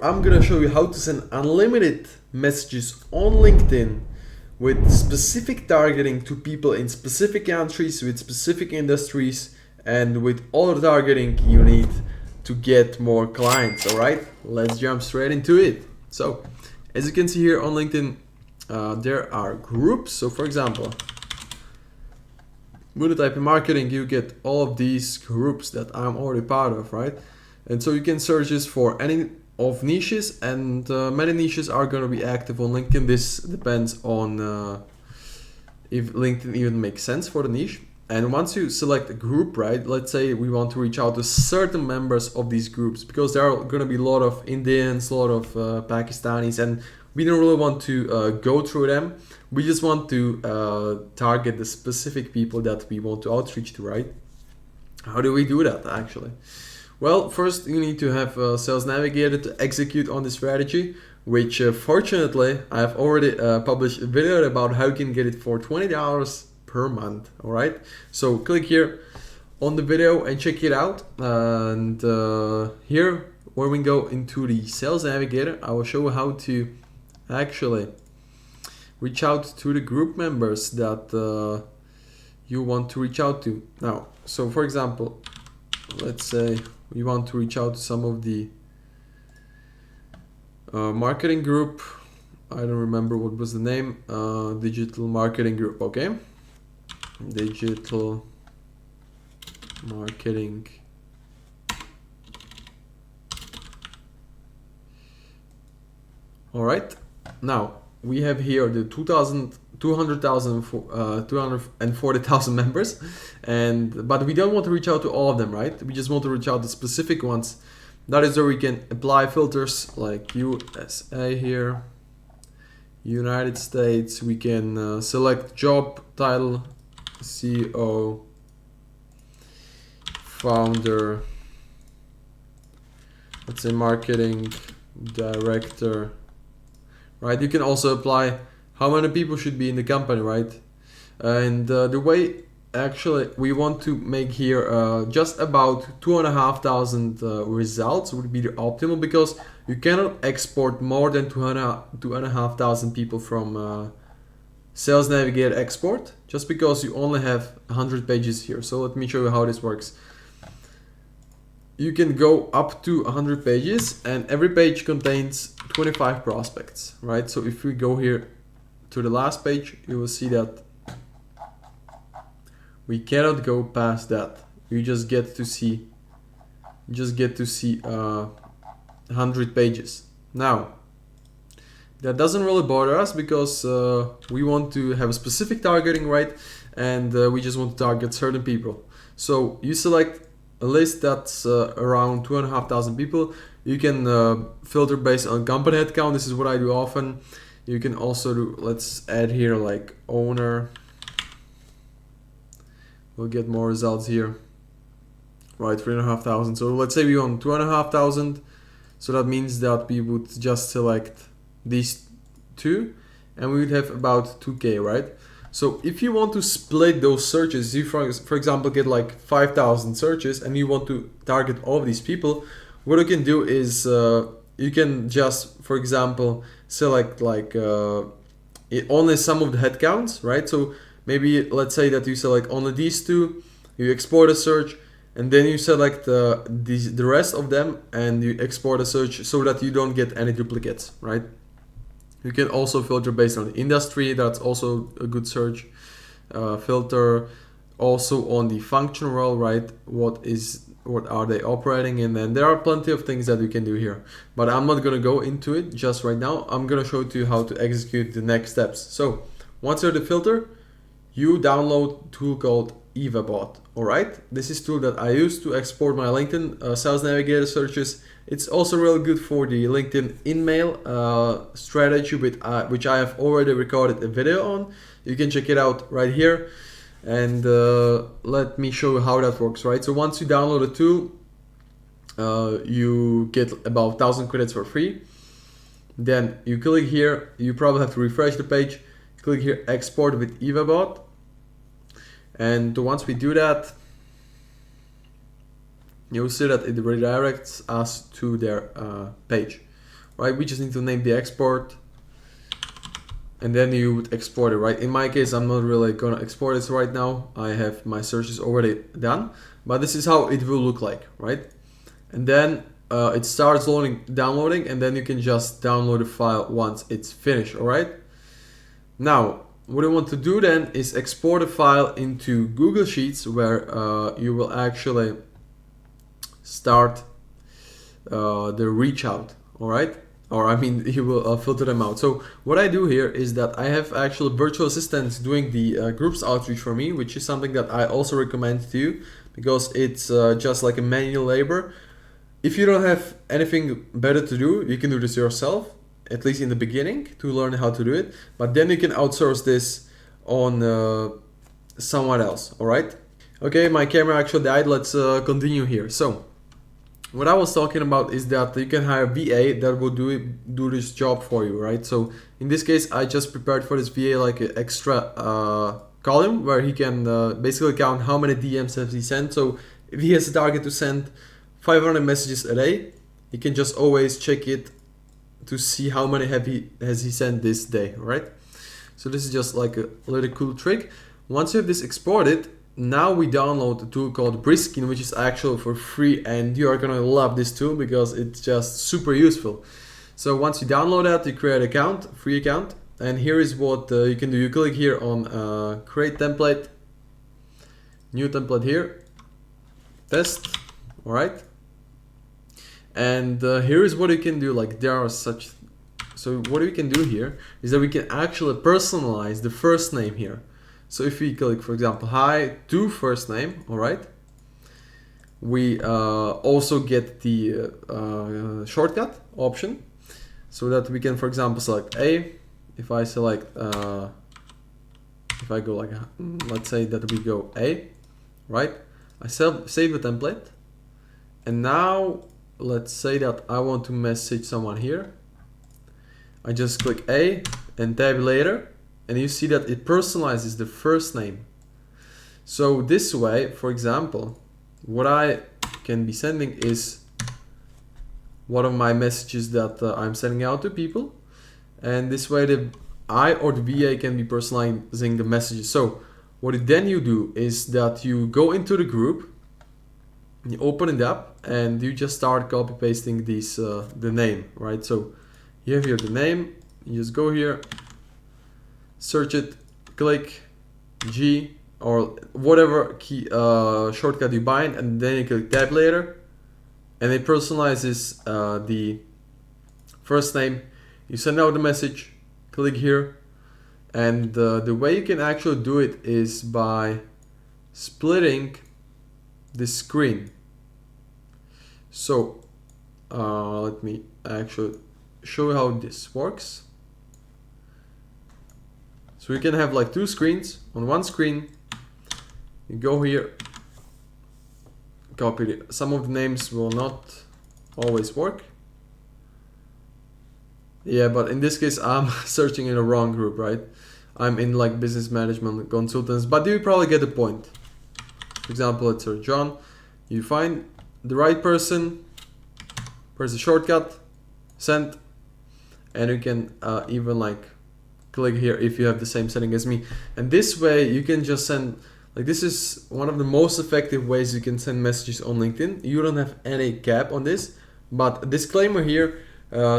I'm gonna show you how to send unlimited messages on LinkedIn with specific targeting to people in specific countries with specific industries and with all the targeting you need to get more clients. All right, let's jump straight into it. So as you can see here on LinkedIn, there are groups. So for example, with the type of marketing, you get all of these groups that I'm already part of, right? And so you can search this for any of niches, and many niches are going to be active on LinkedIn. This depends on if LinkedIn even makes sense for the niche. And once you select a group, right, let's say we want to reach out to certain members of these groups, because there are going to be a lot of Indians, a lot of Pakistanis, and we don't really want to go through them. We just want to target the specific people that we want to outreach to, right? How do we do that actually? Well, first you need to have a Sales Navigator to execute on the strategy, which fortunately I've already published a video about how you can get it for $20 per month. All right, so click here on the video and check it out. And here, when we go into the Sales Navigator, I will show you how to actually reach out to the group members that you want to reach out to. Now, so for example, let's say we want to reach out to some of the marketing group. I don't remember what was the name. Digital marketing group. Okay, digital marketing. All right, now we have here the 240,000 members, but we don't want to reach out to all of them, right? We just want to reach out to specific ones. That is where we can apply filters like USA here, United States. We can select job title, CEO, founder, let's say marketing director, right? You can also apply how many people should be in the company, right? And the way actually we want to make here just about 2,500 results would be the optimal, because you cannot export more than 2,500 people from Sales Navigator export, just because you only have 100 pages here. So let me show you how this works. You can go up to 100 pages, and every page contains 25 prospects, right? So if we go here to the last page, you will see that we cannot go past that. You just get to see 100 pages. Now, that doesn't really bother us, because we want to have a specific targeting, right? And we just want to target certain people. So you select a list that's around 2,500 people. You can filter based on company headcount. This is what I do often. You can also do, let's add here like owner. We'll get more results here. Right, 3,500. So let's say we want 2,500. So that means that we would just select these two, and we would have about 2K, right? So if you want to split those searches, you for example get like 5,000 searches, and you want to target all of these people, what you can do is you can just, for example, select like only some of the headcounts, right? So maybe let's say that you select only these two, you export a search, and then you select the rest of them, and you export a search so that you don't get any duplicates, right? You can also filter based on the industry. That's also a good search filter. Also on the function role, right? What are they operating in? And there are plenty of things that you can do here, but I'm not gonna go into it just right now. I'm gonna show you how to execute the next steps. So once you're the filter, you download a tool called EvaBot. All right, this is a tool that I use to export my LinkedIn Sales Navigator searches. It's also really good for the LinkedIn in-mail strategy, which I have already recorded a video on. You can check it out right here, and let me show you how that works, right? So once you download the tool, you get about 1,000 credits for free. Then you click here, you probably have to refresh the page, click here, export with EvaBot. And once we do that, you'll see that it redirects us to their page. right? We just need to name the export, and then you would export it, right? In my case, I'm not really gonna export this right now. I have my searches already done, but this is how it will look like, right? And then it starts downloading, and then you can just download the file once it's finished, all right? Now, what I want to do then is export a file into Google Sheets, where you will actually start the reach out, all right? Or I mean, you will filter them out. So what I do here is that I have actual virtual assistants doing the groups outreach for me, which is something that I also recommend to you, because it's just like a manual labor. If you don't have anything better to do, you can do this yourself, at least in the beginning, to learn how to do it. But then you can outsource this on someone else, all right? Okay, my camera actually died. Let's continue here. So what I was talking about is that you can hire VA that will do this job for you, right? So in this case, I just prepared for this VA like an extra column where he can basically count how many DMs has he sent. So if he has a target to send 500 messages a day, he can just always check it to see how many has he sent this day, right? So this is just like a little cool trick. Once you have this exported, now we download a tool called Briskin, which is actually for free, and you are gonna love this tool because it's just super useful. So once you download that, you create an account, free account, and here is what you can do. You click here on create template, new template here, test, all right? And here is what you can do. Like there are such, so what we can do here is that we can actually personalize the first name here. So if we click, for example, hi to first name, all right, we also get the shortcut option, so that we can, for example, select A. If I select, if I go like, let's say that we go A, right? I save the template, and now let's say that I want to message someone here. I just click A and tab later, and you see that it personalizes the first name. So this way, for example, what I can be sending is one of my messages that I'm sending out to people, and this way I or the VA can be personalizing the messages. So what then you do is that you go into the group, you open it up, and you just start copy pasting these the name, right? So you have here the name, you just go here, search it, click G or whatever key shortcut you bind, and then you click tab later, and it personalizes the first name. You send out the message, click here, and the way you can actually do it is by splitting the screen. So let me actually show you how this works. So you can have like two screens. On one screen, you go here, copy it. Some of the names will not always work. Yeah, but in this case, I'm searching in the wrong group, right? I'm in like business management consultants, but you probably get the point. For example, let's search John. You find the right person, press the shortcut, send, and you can even like click here if you have the same setting as me. And this way you can just send, like this is one of the most effective ways you can send messages on LinkedIn. You don't have any cap on this, but disclaimer here,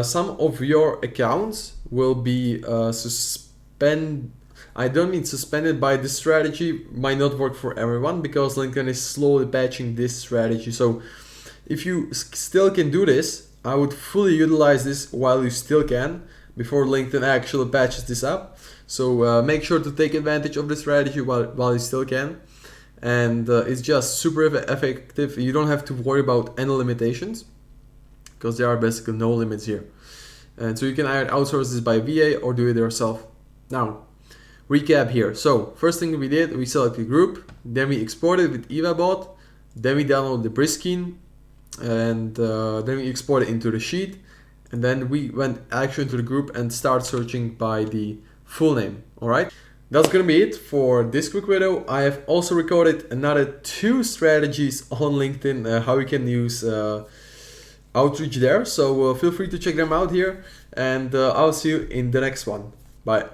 some of your accounts will be I don't mean suspended by this strategy, might not work for everyone because LinkedIn is slowly patching this strategy. So if you still can do this, I would fully utilize this while you still can, before LinkedIn actually patches this up. So make sure to take advantage of the strategy while you still can. And it's just super effective. You don't have to worry about any limitations because there are basically no limits here. And so you can either outsource this by VA or do it yourself. Now, recap here. So first thing we did, we selected a group, then we exported with EvaBot, then we downloaded the Briskin, and then we exported into the sheet, and then we went actually into the group and start searching by the full name. All right, that's gonna be it for this quick video. I have also recorded another 2 strategies on LinkedIn, how you can use outreach there. So feel free to check them out here, and I'll see you in the next one. Bye.